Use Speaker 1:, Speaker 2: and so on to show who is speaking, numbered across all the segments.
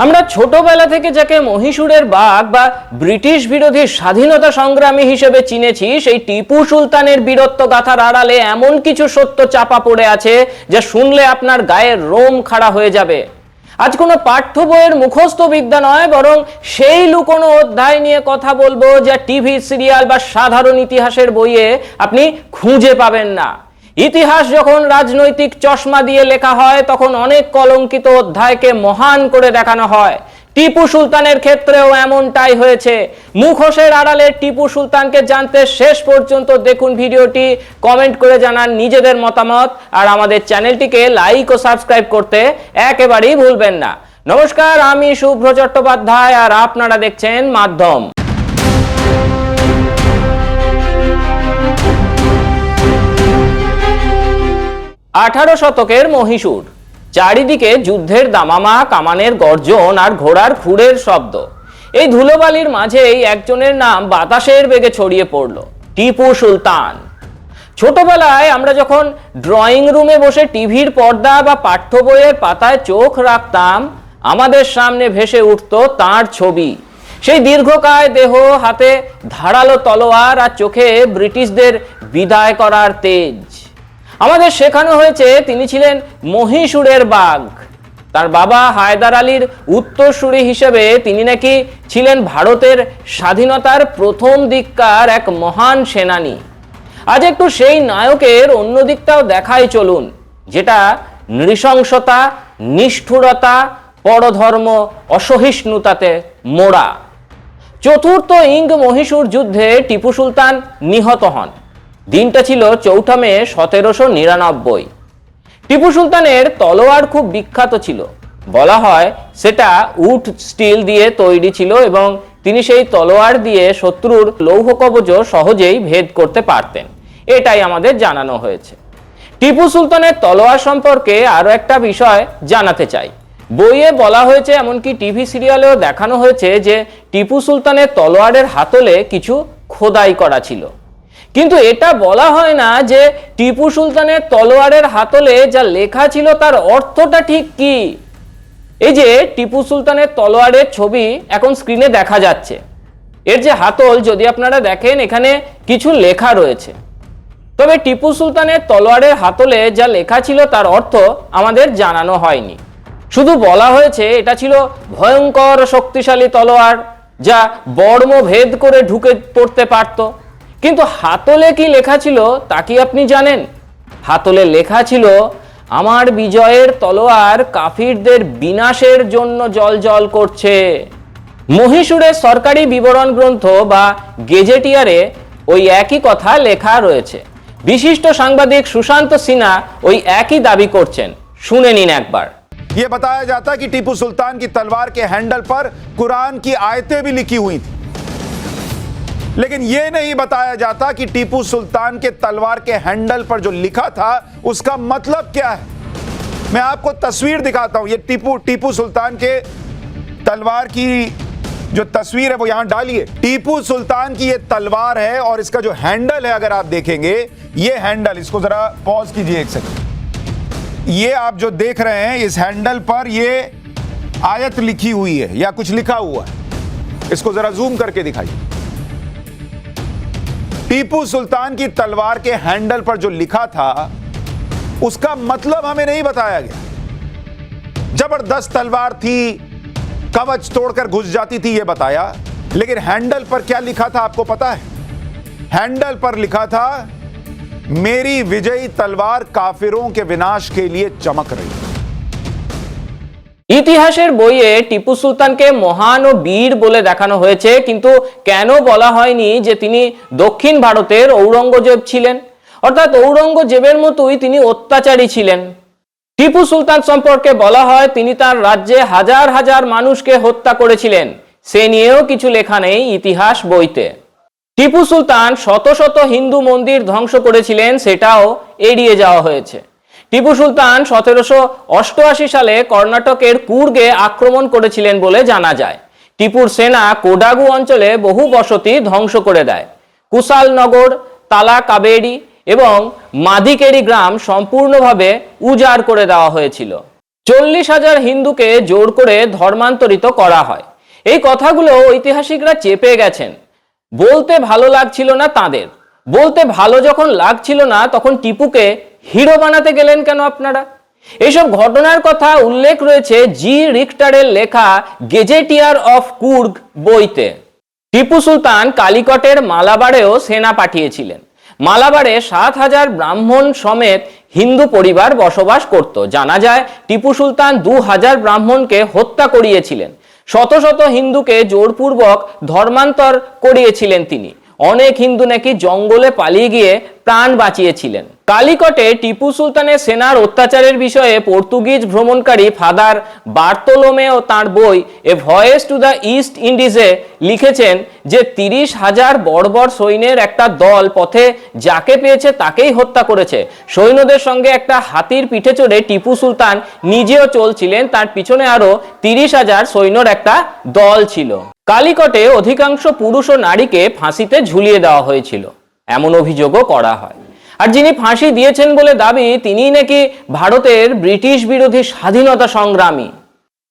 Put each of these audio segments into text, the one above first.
Speaker 1: আমরা ছোটবেলা থেকে যাকে মহীশূরের বাঘ বা ব্রিটিশ বিরোধী স্বাধীনতা সংগ্রামী হিসেবে চিনেছি, সেই টিপু সুলতানের বীরত্ব গাথার আড়ালে এমন কিছু সত্য চাপা পড়ে আছে যা শুনলে আপনার গায়ের রোম খাড়া হয়ে যাবে। আজ কোনো পাঠ্য বইয়ের মুখস্থ বিদ্যা নয়, বরং সেই লুকোনো অধ্যায় নিয়ে কথা বলবো যা টিভি সিরিয়াল বা সাধারণ ইতিহাসের বইয়ে আপনি খুঁজে পাবেন না। ইতিহাস যখন রাজনৈতিক চশমা দিয়ে লেখা হয়, তখন অনেক কলঙ্কিত অধ্যায়কে মহান করে দেখানো হয়। টিপু সুলতানের ক্ষেত্রেও এমনটাই হয়েছে। মুখোশের আড়ালে টিপু সুলতানকে জানতে শেষ পর্যন্ত দেখুন ভিডিওটি, কমেন্ট করে জানান নিজেদের মতামত, আর আমাদের চ্যানেলটিকে লাইক ও সাবস্ক্রাইব করতে একেবারেই ভুলবেন না। নমস্কার, আমি শুভ্র চট্টোপাধ্যায় আর আপনারা দেখছেন মাধ্যম। 18 শতকের মহীশূর। চারিদিকে যুদ্ধের দামামা, কামানের গর্জন আর ঘোড়ার খুরের শব্দ। এই ধুলোবালির মাঝেই একজনের নাম বাতাসের বেগে ছড়িয়ে পড়ল, টিপু সুলতান। ছোটবেলায় আমরা যখন ড্রয়িং রুমে বসে টিভির পর্দা বা পাঠ্য বইয়ের পাতায় চোখ রাখতাম, আমাদের সামনে ভেসে উঠত তাঁর ছবি। সেই দীর্ঘকায় দেহ, হাতে ধারালো তলোয়ার আর চোখে ব্রিটিশদের বিদায় করার তেজ। আমাদের শেখানো হয়েছে তিনি ছিলেন মহীশূরের বাঘ। তার বাবা হায়দার আলীর উত্তরসূরি হিসেবে তিনি নাকি ছিলেন ভারতের স্বাধীনতার প্রথম দিককার এক মহান সেনানী। আজ একটু সেই নায়কের অন্য দিকটাও দেখাই চলুন, যেটা নৃশংসতা, নিষ্ঠুরতা, পরধর্ম, অসহিষ্ণুতাতে মোড়া। চতুর্থ ইঙ্গ মহীশূর যুদ্ধে টিপু সুলতান নিহত হন। দিনটা ছিল 4 মে 1799। টিপু সুলতানের তলোয়ার খুব বিখ্যাত ছিল। বলা হয় সেটা উড স্টিল দিয়ে তৈরি ছিল এবং তিনি সেই তলোয়ার দিয়ে শত্রুর লৌহ কবচ সহজেই ভেদ করতে পারতেন, এটাই আমাদের জানানো হয়েছে। টিপু সুলতানের তলোয়ার সম্পর্কে আরো একটা বিষয় জানাতে চাই। বইয়ে বলা হয়েছে, এমনকি টিভি সিরিয়ালেও দেখানো হয়েছে যে টিপু সুলতানের তলোয়ারের হাতলে কিছু খোদাই করা ছিল। কিন্তু এটা বলা হয় না যে টিপু সুলতানের তলোয়ারের হাতলে যা লেখা ছিল তার অর্থটা ঠিক কি। এই যে টিপু সুলতানের তলোয়ারের ছবি এখন স্ক্রিনে দেখা যাচ্ছে, এর যে হাতল যদি আপনারা দেখেন, এখানে কিছু লেখা রয়েছে। তবে টিপু সুলতানের তলোয়ারের হাতলে যা লেখা ছিল তার অর্থ আমাদের জানানো হয়নি। শুধু বলা হয়েছে এটা ছিল ভয়ঙ্কর শক্তিশালী তলোয়ার, যা বর্ম ভেদ করে ঢুকে পড়তে পারত। কিন্তু হাতলে কি লেখা ছিল তা কি আপনি জানেন? হাতলে লেখা ছিল, আমার বিজয়ের তলোয়ার কাফিরদের বিনাশের জন্য জ্বলজ্বল করছে। মহীশূরের সরকারি বিবরণ গ্রন্থ বা গেজেটিয়ারে ওই একই কথা লেখা রয়েছে। বিশিষ্ট সাংবাদিক সুশান্ত সিনহা ওই একই দাবি করছেন, শুনে নিন একবার।
Speaker 2: ये बताया जाता है कि टीपू सुल्तान की तलवार के हैंडल पर कुरान की आयतें भी लिखी हुई थी, लेकिन यह नहीं बताया जाता कि टीपू सुल्तान के तलवार के हैंडल पर जो लिखा था उसका मतलब क्या है। मैं आपको तस्वीर दिखाता हूं। ये टीपू सुल्तान के तलवार की जो तस्वीर है वो यहां डालिए। टीपू सुल्तान की ये तलवार है और इसका जो हैंडल है, अगर आप देखेंगे ये हैंडल, इसको जरा पॉज कीजिए एक सेकंड। ये आप जो देख रहे हैं, इस हैंडल पर ये आयत लिखी हुई है या कुछ लिखा हुआ है। इसको जरा जूम करके दिखाइए। टीपू सुल्तान की तलवार के हैंडल पर जो लिखा था उसका मतलब हमें नहीं बताया गया। जबरदस्त तलवार थी, कवच तोड़कर घुस जाती थी, यह बताया, लेकिन हैंडल पर क्या लिखा था आपको पता है? हैंडल पर लिखा था, मेरी विजयी तलवार काफिरों के विनाश के लिए चमक रही।
Speaker 1: ইতিহাসের বইয়ে টিপু সুলতানকে মহান ও বীর বলে দেখানো হয়েছে, কিন্তু কেন বলা হয়নি যে তিনি দক্ষিণ ভারতের ঔরঙ্গজেব ছিলেন, অর্থাৎ ঔরঙ্গজেবের মতোই তিনি অত্যাচারী ছিলেন। টিপু সুলতান সম্পর্কে বলা হয় তিনি তার রাজ্যে হাজার হাজার মানুষকে হত্যা করেছিলেন, সে নিয়েও কিছু লেখা নেই ইতিহাস বইতে। টিপু সুলতান শত শত হিন্দু মন্দির ধ্বংস করেছিলেন, সেটাও এড়িয়ে যাওয়া হয়েছে। টিপু সুলতান 1788 সালে কর্ণাটকের কুর্গে আক্রমণ করেছিলেন বলে জানা যায়। টিপুর সেনা কোডাগু অঞ্চলে বহু বসতি ধ্বংস করে দেয়। কুশালনগর, তালা কাবেরি এবং মাদিকেরি গ্রাম সম্পূর্ণভাবে উজাড় করে দেওয়া হয়েছিল। 40,000 হিন্দুকে জোর করে ধর্মান্তরিত করা হয়। এই কথাগুলো ঐতিহাসিকরা চেপে গেছেন। বলতে ভালো লাগছিল না তাদের। বলতে ভালো যখন লাগছিল না, তখন টিপুকে হিরো বানাতে গেলেন কেন আপনারা? এইসব ঘটনার কথা উল্লেখ রয়েছে জি রিক্টারের লেখা গেজেটিয়ার অফ কুর্গ বইতে। টিপু সুলতান কালিকটের মালাবারেও সেনা পাঠিয়েছিলেন। মালাবারে 7,000 ব্রাহ্মণ সমেত হিন্দু পরিবার বসবাস করত। জানা যায় টিপু সুলতান 2,000 ব্রাহ্মণকে হত্যা করিয়েছিলেন। শত শত হিন্দুকে জোরপূর্বক ধর্মান্তর করিয়েছিলেন তিনি। অনেক হিন্দু নাকি জঙ্গলে পালিয়ে গিয়ে প্রাণ বাঁচিয়েছিলেন। কালিকটে টিপু সুলতানের সেনার অত্যাচারের বিষয়ে পর্তুগিজ ভ্রমণকারী ফাদার বার্তোলোমেও তাঁর বই এ ভয়েস টু দ্য ইস্ট ইন্ডিজে লিখেছেন যে 30,000 বর্বর সৈন্যের একটা দল পথে যাকে পেয়েছে তাকেই হত্যা করেছে। সৈন্যদের সঙ্গে একটা হাতির পিঠে চড়ে টিপু সুলতান নিজেও চলছিলেন, তার পিছনে আরো 30,000 সৈন্যর একটা দল ছিল। কালিকটে অধিকাংশ পুরুষ ও নারীকে ফাঁসিতে ঝুলিয়ে দেওয়া হয়েছিল, এমন অভিযোগও করা হয়। আর যিনি ফাঁসি দিয়েছেন বলে দাবি, তিনি নাকি ভারতের ব্রিটিশ বিরোধী স্বাধীনতা সংগ্রামী।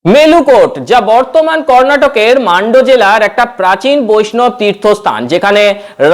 Speaker 1: মেলুকোট, যা বর্তমান কর্ণাটকের মান্ডো জেলার একটা প্রাচীন বৈষ্ণব তীর্থস্থান, যেখানে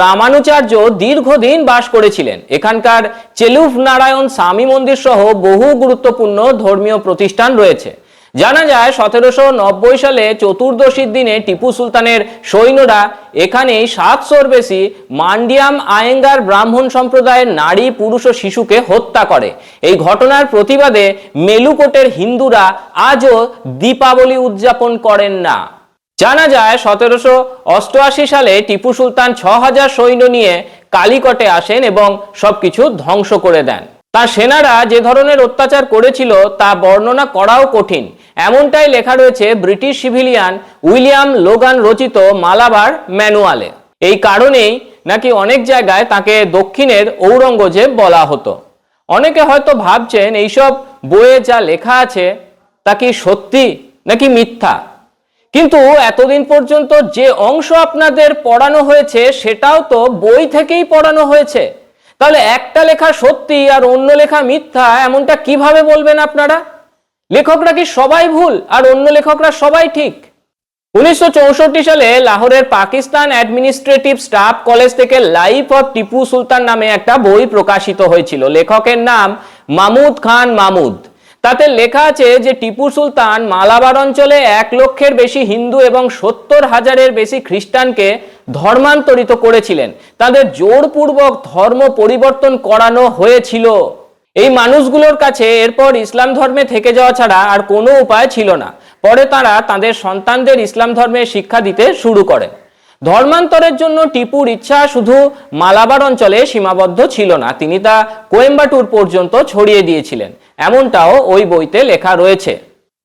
Speaker 1: রামানুচার্য দীর্ঘদিন বাস করেছিলেন। এখানকার চেলুভ নারায়ণ স্বামী মন্দির সহ বহু গুরুত্বপূর্ণ ধর্মীয় প্রতিষ্ঠান রয়েছে। জানা যায় 1790 সালে চতুর্দশীর দিনে টিপু সুলতানের সৈন্যরা এখানেই 700-র বেশি মান্ডিয়াম আয়েঙ্গার ব্রাহ্মণ সম্প্রদায়ের নারী, পুরুষ ও শিশুকে হত্যা করে। এই ঘটনার প্রতিবাদে মেলুকোটের হিন্দুরা আজও দীপাবলি উদযাপন করেন না। জানা যায় 1788 সালে টিপু সুলতান 6,000 সৈন্য নিয়ে কালিকটে আসেন এবং সবকিছু ধ্বংস করে দেন। তার সেনারা যে ধরনের অত্যাচার করেছিল তা বর্ণনা করাও কঠিন। এমনটাই লেখা রয়েছে ব্রিটিশ সিভিলিয়ান উইলিয়াম লোগান রচিত মালাবার ম্যানুয়ালে। এই কারণেই নাকি অনেক জায়গায় তাকে দক্ষিণের ঔরঙ্গজেব বলা হতো। অনেকে হয়তো ভাবছেন এইসব বইয়ে যা লেখা আছে তা কি সত্যি নাকি মিথ্যা, কিন্তু এতদিন পর্যন্ত যে অংশ আপনাদের পড়ানো হয়েছে সেটাও তো বই থেকেই পড়ানো হয়েছে। তাহলে একটা লেখা সত্যি আর অন্য লেখা মিথ্যা, এমনটা কিভাবে বলবেন আপনারা? লেখকরা কি সবাই ভুল আর অন্য লেখকরা সবাই ঠিক? 1964 সালে লাহোরের পাকিস্তান অ্যাডমিনিস্ট্রেটিভ স্টাফ কলেজ থেকে লাইফ অফ টিপু সুলতান নামে একটা বই প্রকাশিত হয়েছিল। লেখকের নাম মাহমুদ খান মাহমুদ। তাতে লেখা আছে যে টিপু সুলতান মালাবার অঞ্চলে 1 লক্ষের বেশি হিন্দু এবং 70,000-এর বেশি খ্রিস্টানকে ধর্মান্তরিত করেছিলেন। তাদের জোরপূর্বক ধর্ম পরিবর্তন করানো হয়েছিল। এই মানুষগুলোর কাছে এরপর ইসলাম ধর্মে থেকে যাওয়া ছাড়া আর কোনো উপায় ছিল না। পরে তারা তাদের সন্তানদের ইসলাম ধর্মের শিক্ষা দিতে শুরু করেন। ধর্মান্তরের জন্য টিপুর ইচ্ছা শুধু মালাবার অঞ্চলে সীমাবদ্ধ ছিল না, তিনি তা কোয়েম্বাটুর পর্যন্ত ছড়িয়ে দিয়েছিলেন, এমনটাও ওই বইতে লেখা রয়েছে।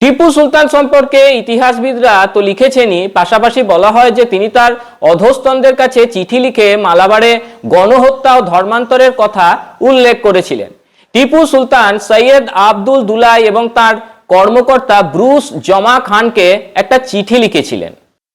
Speaker 1: টিপু সুলতান সম্পর্কে ইতিহাসবিদরা তো লিখেছেনই, পাশাপাশি বলা হয় যে তিনি তার অধস্তনদের কাছে চিঠি লিখে মালাবারে গণহত্যা ও ধর্মান্তরের কথা উল্লেখ করেছিলেন। টিপু সুলতান সৈয়দ আব্দুল দুলাই এবং তার কর্মকর্তা ব্রুস জমা খানকে একটা চিঠি লিখেছিলেন।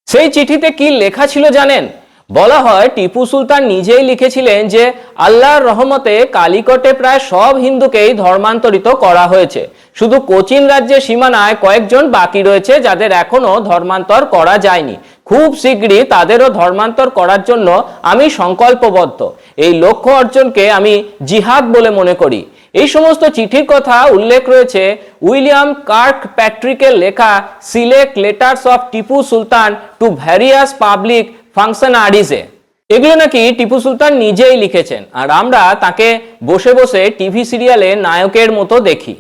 Speaker 1: সেই চিঠিতে কি লেখা ছিল জানেন? বলা হয় টিপু সুলতান নিজেই লিখেছিলেন যে আল্লাহর রহমতে কালিকটে প্রায় সব হিন্দুকেই ধর্মান্তরিত করা হয়েছে। শুধু কোচিন রাজ্যের সীমানায় কয়েকজন বাকি রয়েছে যাদের এখনো ধর্মান্তর করা যায়নি। খুব শীঘ্রই তাদেরও ধর্মান্তর করার জন্য আমি সংকল্পবদ্ধ। এই লক্ষ্য অর্জনকে আমি জিহাদ বলে মনে করি। এই সমস্ত চিঠির কথা উল্লেখ রয়েছে উইলিয়াম কার্ক প্যাট্রিকের লেখা select letters of Tipu Sultan to various public ফাংশনারিজে। এগুলো নাকি টিপু সুলতান নিজেই লিখেছেন, আর আমরা তাকে বসে বসে টিভি সিরিয়ালে নায়কের মতো দেখি।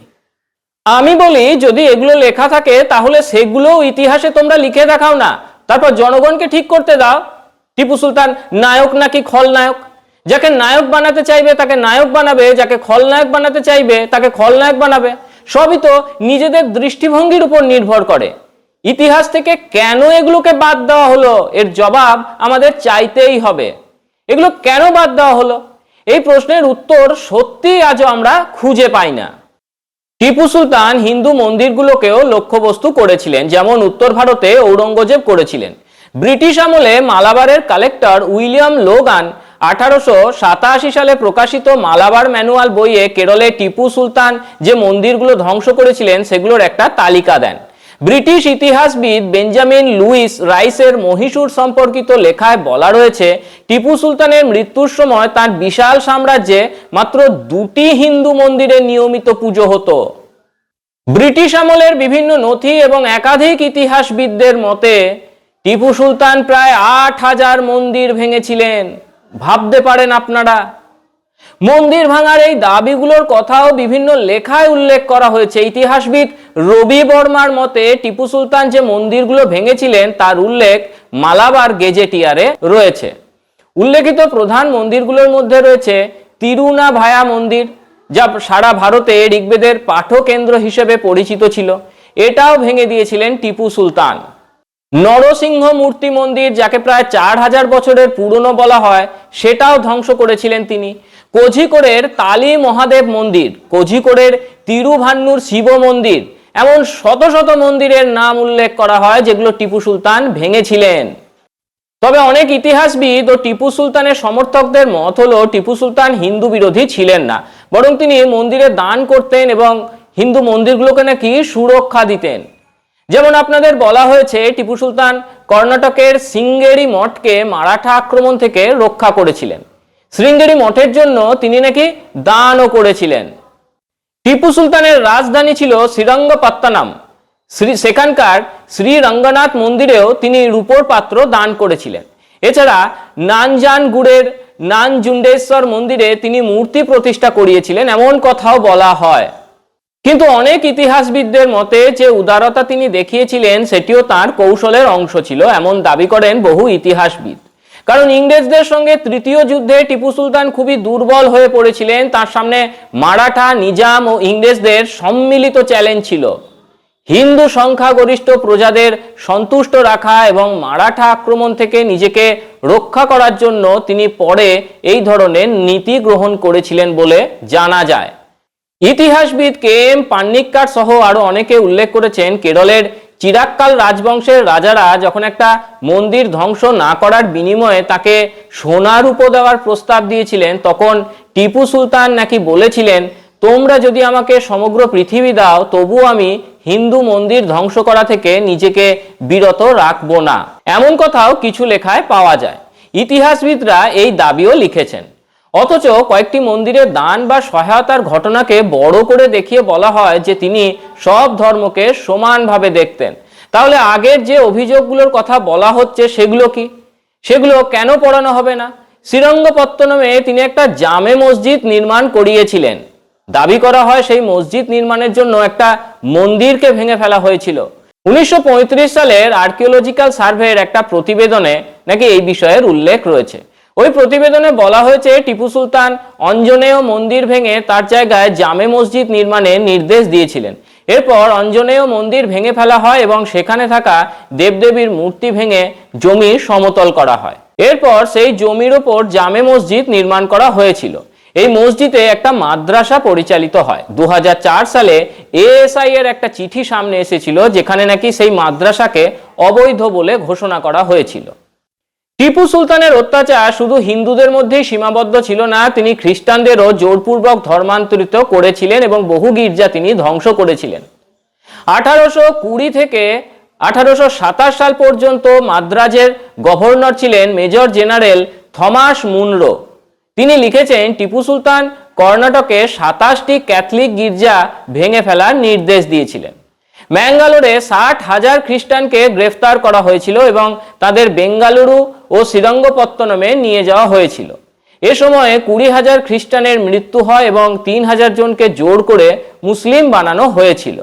Speaker 1: আমি বলি, যদি এগুলো লেখা থাকে তাহলে সেগুলো ইতিহাসে তোমরা লিখে দেখাও না, তারপর জনগণকে ঠিক করতে দাও টিপু সুলতান নায়ক নাকি খলনায়ক। যাকে নায়ক বানাতে চাইবে তাকে নায়ক বানাবে, যাকে খলনায়ক বানাতে চাইবে তাকে খলনায়ক বানাবে। সবই তো নিজেদের দৃষ্টিভঙ্গির উপর নির্ভর করে। ইতিহাস থেকে কেন এগুলোকে বাদ দেওয়া হলো, এর জবাব আমাদের চাইতেই হবে। এগুলো কেন বাদ দেওয়া হলো, এই প্রশ্নের উত্তর সত্যি আজও আমরা খুঁজে পাই না। টিপু সুলতান হিন্দু মন্দিরগুলোকেও লক্ষ্যবস্তু করেছিলেন, যেমন উত্তর ভারতে ঔরঙ্গজেব করেছিলেন। ব্রিটিশ আমলে মালাবারের কালেক্টর উইলিয়াম লোগান 1887 সালে প্রকাশিত মালাবার ম্যানুয়াল বইয়ে কেরলে টিপু সুলতান যে মন্দিরগুলো ধ্বংস করেছিলেন সেগুলোর একটা তালিকা দেন। ব্রিটিশ ইতিহাসবিদ বেঞ্জামিন লুইস রাইসের মহীশূর সম্পর্কিত লেখায় বলা রয়েছে, টিপু সুলতানের মৃত্যুর সময় তার বিশাল সাম্রাজ্যে মাত্র 2টি হিন্দু মন্দিরে নিয়মিত পুজো হতো। ব্রিটিশ আমলের বিভিন্ন নথি এবং একাধিক ইতিহাসবিদদের মতে টিপু সুলতান প্রায় 8000 মন্দির ভেঙেছিলেন। ভাবতে পারেন আপনারা? মন্দির ভাঙার এই দাবিগুলোর কথাও বিভিন্ন লেখায় উল্লেখ করা হয়েছে। ইতিহাসবিদ রবি বর্মার মতে টিপু সুলতান যে মন্দিরগুলো ভেঙেছিলেন তার উল্লেখ মালাবার গেজেটিয়ারে রয়েছে। উল্লেখিত প্রধান মন্দিরগুলোর মধ্যে রয়েছে তিরুনাভায়া মন্দির, যা সারা ভারতে ঋগ্বেদের পাঠকেন্দ্র হিসেবে পরিচিত ছিল। এটাও ভেঙে দিয়েছিলেন টিপু সুলতান। নরসিংহ মূর্তি মন্দির, যাকে প্রায় 4000 বছরের পুরনো বলা হয়, সেটাও ধ্বংস করেছিলেন তিনি। কোঝিকোড়ের তালি মহাদেব মন্দির, কোঝিকোড়ের তিরুভান্নুর শিব মন্দির, এমন শত শত মন্দিরের নাম উল্লেখ করা হয় যেগুলো টিপু সুলতান ভেঙেছিলেন। তবে অনেক ইতিহাসবিদ ও টিপু সুলতানের সমর্থকদের মত হলো টিপু সুলতান হিন্দু বিরোধী ছিলেন না, বরং তিনি মন্দিরে দান করতেন এবং হিন্দু মন্দিরগুলোকে নাকি সুরক্ষা দিতেন। যেমন আপনাদের বলা হয়েছে, টিপু সুলতান কর্ণাটকের শৃঙ্গেরি মঠকে মারাঠা আক্রমণ থেকে রক্ষা করেছিলেন। শৃঙ্গেরি মঠের জন্য তিনি নাকি দানও করেছিলেন। টিপু সুলতানের রাজধানী ছিল শ্রীরঙ্গপত্তনম। সেখানকার শ্রী রঙ্গনাথ মন্দিরেও তিনি রূপোর পাত্র দান করেছিলেন। এছাড়া নানজানগুড়ের নানজুন্ডেশ্বর মন্দিরে তিনি মূর্তি প্রতিষ্ঠা করিয়েছিলেন, এমন কথাও বলা হয়। কিন্তু অনেক ইতিহাসবিদদের মতে যে উদারতা তিনি দেখিয়েছিলেন সেটিও তার কৌশলের অংশ ছিল, এমন দাবি করেন বহু ইতিহাসবিদ। কারণ ইংরেজদের সঙ্গে তৃতীয় যুদ্ধে টিপু সুলতান খুবই দুর্বল হয়ে পড়েছিলেন। তার সামনে মারাঠা, নিজাম ও ইংরেজদের সম্মিলিত চ্যালেঞ্জ ছিল। হিন্দু সংখ্যাগরিষ্ঠ প্রজাদের সন্তুষ্ট রাখা এবং মারাঠা আক্রমণ থেকে নিজেকে রক্ষা করার জন্য তিনি পরে এই ধরনের নীতি গ্রহণ করেছিলেন বলে জানা যায়। ইতিহাসবিদ কে এম পান্নিক্কার সহ আরো অনেকে উল্লেখ করেছেন, কেরলের চিরাক্কাল রাজবংশের রাজারা যখন একটা মন্দির ধ্বংস না করার বিনিময়ে তাকে সোনা রূপো দেওয়ার প্রস্তাব দিয়েছিলেন, তখন টিপু সুলতান নাকি বলেছিলেন, তোমরা যদি আমাকে সমগ্র পৃথিবী দাও তবু আমি হিন্দু মন্দির ধ্বংস করা থেকে নিজেকে বিরত রাখবো না। এমন কথাও কিছু লেখায় পাওয়া যায়। ইতিহাসবিদরা এই দাবিও লিখেছেন। অথচ কয়েকটি মন্দিরে দান বা সহায়তার ঘটনাকে বড় করে দেখিয়ে বলা হয় যে তিনি সব ধর্মকে সমানভাবে দেখতেন। তাহলে আগের যে অভিযোগগুলোর কথা বলা হচ্ছে সেগুলো কি? সেগুলো কেন পড়ানো হবে না? শ্রীরঙ্গপত্তনমে তিনি একটা জামে মসজিদ নির্মাণ করিয়েছিলেন। দাবি করা হয় সেই মসজিদ নির্মাণের জন্য একটা মন্দিরকে ভেঙে ফেলা হয়েছিল। 1935 সালের আর্কিওলজিক্যাল সার্ভের একটা প্রতিবেদনে নাকি এই বিষয়ের উল্লেখ রয়েছে। ওই প্রতিবেদনে বলা হয়েছে টিপু সুলতান অঞ্জনেয় মন্দির ভেঙে তার জায়গায় জামে মসজিদ নির্মাণের নির্দেশ দিয়েছিলেন। এরপর অঞ্জনেয় মন্দির ভেঙে ফেলা হয় এবং সেখানে থাকা দেবদেবীর মূর্তি ভেঙে জমি সমতল করা হয়। এরপর সেই জমির ওপর জামে মসজিদ নির্মাণ করা হয়েছিল। এই মসজিদে একটা মাদ্রাসা পরিচালিত হয়। 2004 সালে এএসআই এর একটা চিঠি সামনে এসেছিল যেখানে নাকি সেই মাদ্রাসাকে অবৈধ বলে ঘোষণা করা হয়েছিল। টিপু সুলতানের অত্যাচার শুধু হিন্দুদের মধ্যেই সীমাবদ্ধ ছিল না, তিনি খ্রিস্টানদেরও জোরপূর্বক ধর্মান্তরিত করেছিলেন এবং বহু গির্জা তিনি ধ্বংস করেছিলেন। 1820 থেকে 1827 সাল পর্যন্ত মাদ্রাজের গভর্নর ছিলেন মেজর জেনারেল থমাস মুনরো। তিনি লিখেছেন, টিপু সুলতান কর্ণাটকে 27টি ক্যাথলিক গির্জা ভেঙে ফেলার নির্দেশ দিয়েছিলেন। ম্যাঙ্গালোরে 60,000 খ্রিস্টানকে গ্রেফতার করা হয়েছিল এবং তাদের বেঙ্গালুরু ও শ্রীরঙ্গপত্তনমে নিয়ে যাওয়া হয়েছিল। এ সময়ে 20,000 খ্রিস্টানের মৃত্যু হয় এবং 3,000 জনকে জোর করে মুসলিম বানানো হয়েছিল।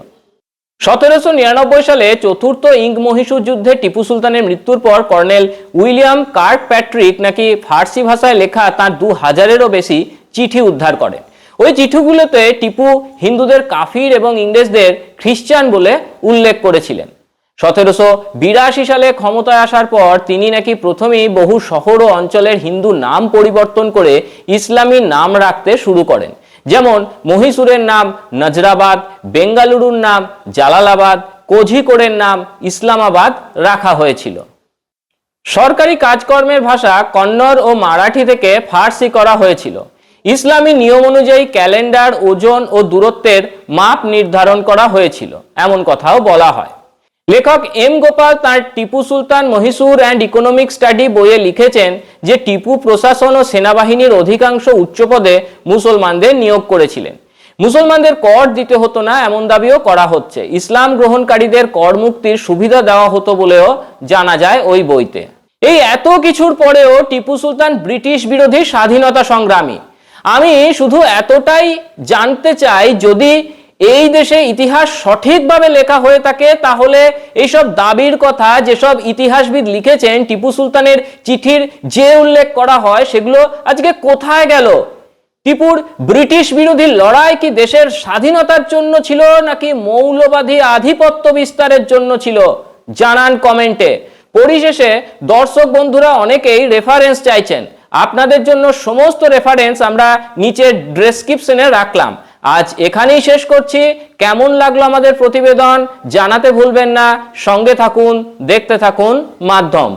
Speaker 1: 1799 সালে চতুর্থ ইঙ্গ মহীশূর যুদ্ধে টিপু সুলতানের মৃত্যুর পর কর্নেল উইলিয়াম কার্ক প্যাট্রিক নাকি ফার্সি ভাষায় লেখা তার 2000-এরও বেশি চিঠি উদ্ধার করেন। ওই চিঠিগুলোতে টিপু হিন্দুদের কাফির এবং ইংরেজদের খ্রিস্টান বলে উল্লেখ করেছিলেন। 1782 সালে ক্ষমতায় আসার পর তিনি নাকি প্রথমেই বহু শহর ও অঞ্চলের হিন্দু নাম পরিবর্তন করে ইসলামী নাম রাখতে শুরু করেন। যেমন মহীশূরের নাম নজরাবাদ, বেঙ্গালুরুর নাম জালালাবাদ, কোঝিকোড়ের নাম ইসলামাবাদ রাখা হয়েছিল। সরকারি কাজকর্মের ভাষা কন্নড় ও মারাঠি থেকে ফার্সি করা হয়েছিল। ইসলামী নিয়ম অনুযায়ী ক্যালেন্ডার, ওজন ও দূরত্বের মাপ নির্ধারণ করা হয়েছিল, এমন কথাও বলা হয়। লেখক এম গোপাল তাঁর Tipu Sultan Mysore and economic study বইয়ে লিখেছেন যে টিপু প্রশাসন ও সেনাবাহিনীর অধিকাংশ উচ্চপদে মুসলমানদের নিয়োগ করেছিলেন। মুসলমানদের কর দিতে হতো না এমন দাবিও করা হচ্ছে। ইসলাম গ্রহণকারীদের কর মুক্তির সুবিধা দেওয়া হতো বলেও জানা যায় ওই বইতে। এই এত কিছুর পরেও টিপু সুলতান ব্রিটিশ বিরোধী স্বাধীনতা সংগ্রামী। আমি শুধু এতটাই জানতে চাই, যদি এই দেশে ইতিহাস সঠিকভাবে লেখা হয়ে থাকে তাহলে এইসব দাবির কথা যেসব ইতিহাসবিদ লিখেছেন, টিপু সুলতানের চিঠির যে উল্লেখ করা হয় সেগুলো আজকে কোথায় গেল? টিপুর ব্রিটিশ বিরোধী লড়াই কি দেশের স্বাধীনতার জন্য ছিল নাকি মৌলবাদী আধিপত্য বিস্তারের জন্য ছিল? জানান কমেন্টে। পরিশেষে দর্শক বন্ধুরা অনেকেই রেফারেন্স চাইছেন, আপনাদের জন্য সমস্ত রেফারেন্স আমরা নিচের ডেসক্রিপশনে রাখলাম। আজ এখানেই শেষ করছি। কেমন লাগলো আমাদের প্রতিবেদন জানাতে ভুলবেন না। সঙ্গে থাকুন, দেখতে থাকুন মাধ্যম।